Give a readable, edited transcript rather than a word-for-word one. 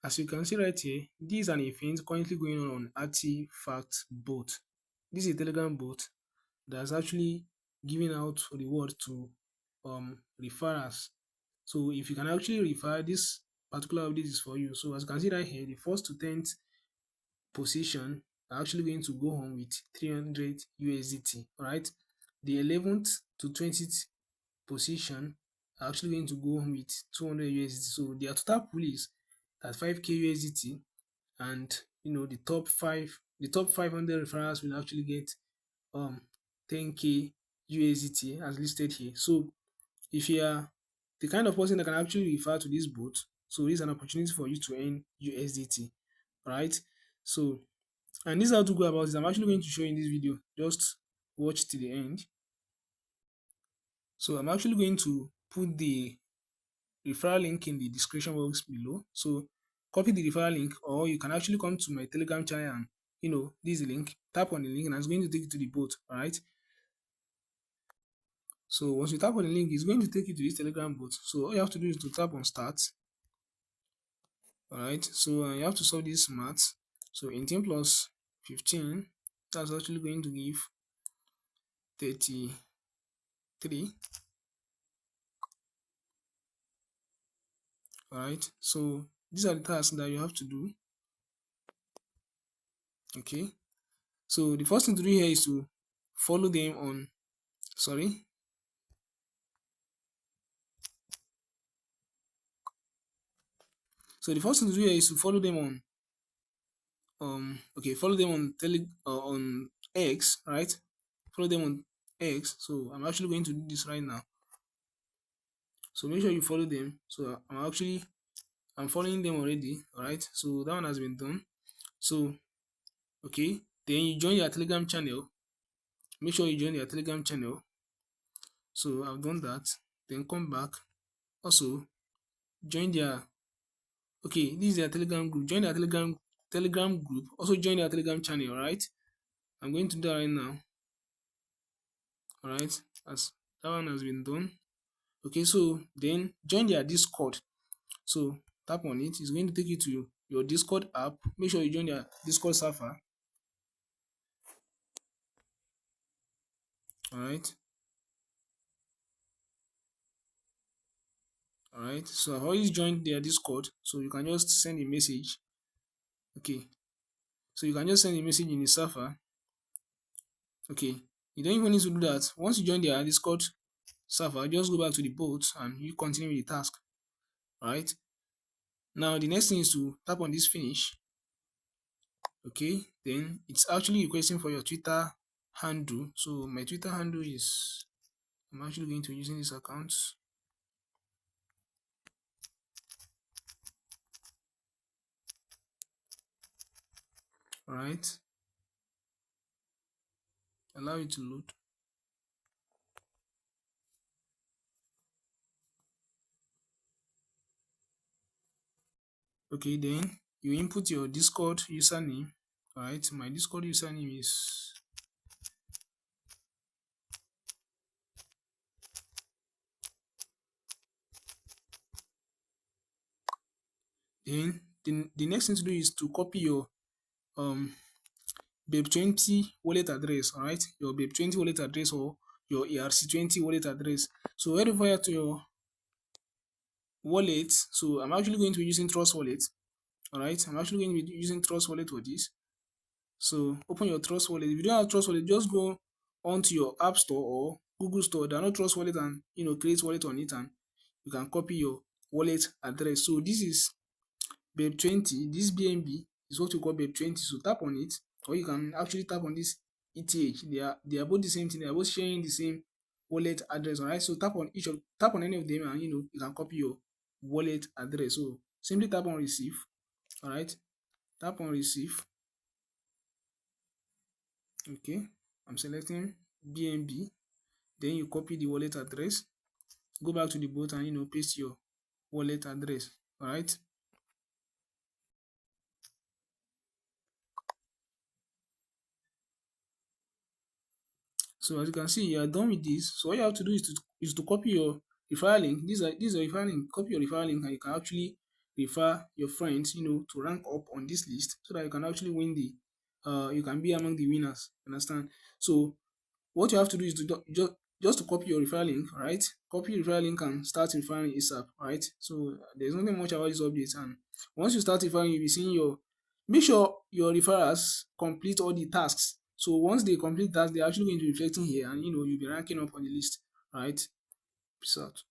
As you can see right here, this is an event currently going on Artifact bot. This is a Telegram bot that's actually giving out reward to referrals. So if you can actually refer, this particular update is for you. So as you can see right here, the first to 10th position are actually going to go home with 300 USDT. Alright. The 11th to 20th position are actually going to go home with 200 USDT. So their total pool is at 5k USDT, and the top 500 referrals will actually get 10k USDT as listed here. So if you are the kind of person that can actually refer to this bot, so this is an opportunity for you to earn USDT, right? So, and this is how to go about it. I'm actually going to show you in this video. Just watch till the end. So I'm actually going to put the referral link in the description box below. So copy the referral link, or you can actually come to my Telegram channel and this is the link. Tap on the link and it's going to take you to the bot. All right. So once you tap on the link, it's going to take you to this Telegram bot. So all you have to do is to tap on start. All right. So you have to solve this math. So 18 plus 15, that's actually going to give 33. All right. So these are the tasks that you have to do. Okay. So the first thing to do here is to follow them on, sorry. So the first thing to do here is to follow them on follow them on on X, right? Follow them on X. So I'm actually going to do this right now. So make sure you follow them. So I'm following them already. All right. So that one has been done. So okay, then you join your Telegram channel. Make sure you join your Telegram channel. So I've done that. Then come back. Also join their this is their Telegram group. Join their Telegram group. Also join their Telegram channel. All right. I'm going to do that right now. All right. As that one has been done. Okay, so then join their Discord. So tap on it. It's going to take you to your Discord app. Make sure you join their Discord server. All right. All right. So I've already joined their Discord. So you can just send a message. Okay. So you can just send a message in the server. Okay. You don't even need to do that. Once you join their Discord server, just go back to the bot and you continue with the task. All right. Now the next thing is to tap on this finish. Okay, then it's actually requesting for your Twitter handle. So my Twitter handle is, I'm actually going to using this account. All right, allow it to load. Okay, then you input your Discord username. All right, my Discord username is then the next thing to do is to copy your babe20 wallet address. All right, your babe20 wallet address or your ERC20 wallet address. So head over here to your wallet. So I'm actually going to be using Trust Wallet. All right, I'm actually going to be using Trust Wallet for this. So open your Trust Wallet. If you don't have Trust Wallet, just go onto your App Store or Google Store, download Trust Wallet and create wallet on it, and you can copy your wallet address. So this is babe20. This BNB is what you call babe20. So tap on it, or you can actually tap on this ETH. They are both the same thing. They are both sharing the same wallet address. Alright, so tap on any of them, and you can copy your wallet address. So simply tap on receive. Alright, tap on receive. Okay, I'm selecting BNB. Then you copy the wallet address, go back to the bot and paste your wallet address. All right. So as you can see, you are done with this. So all you have to do is to copy your referral link. This is a referral link. Copy your referral link, and you can actually refer your friends, to rank up on this list so that you can actually win you can be among the winners. Understand? So what you have to do is to just to copy your referral link, right? Copy referral link and start referring ASAP, right? So there's nothing much about this update. And once you start referring, you'll be seeing make sure your referrals complete all the tasks. So once they complete that, they're actually going to be reflecting here, and you'll be ranking up on the list, right? Peace out.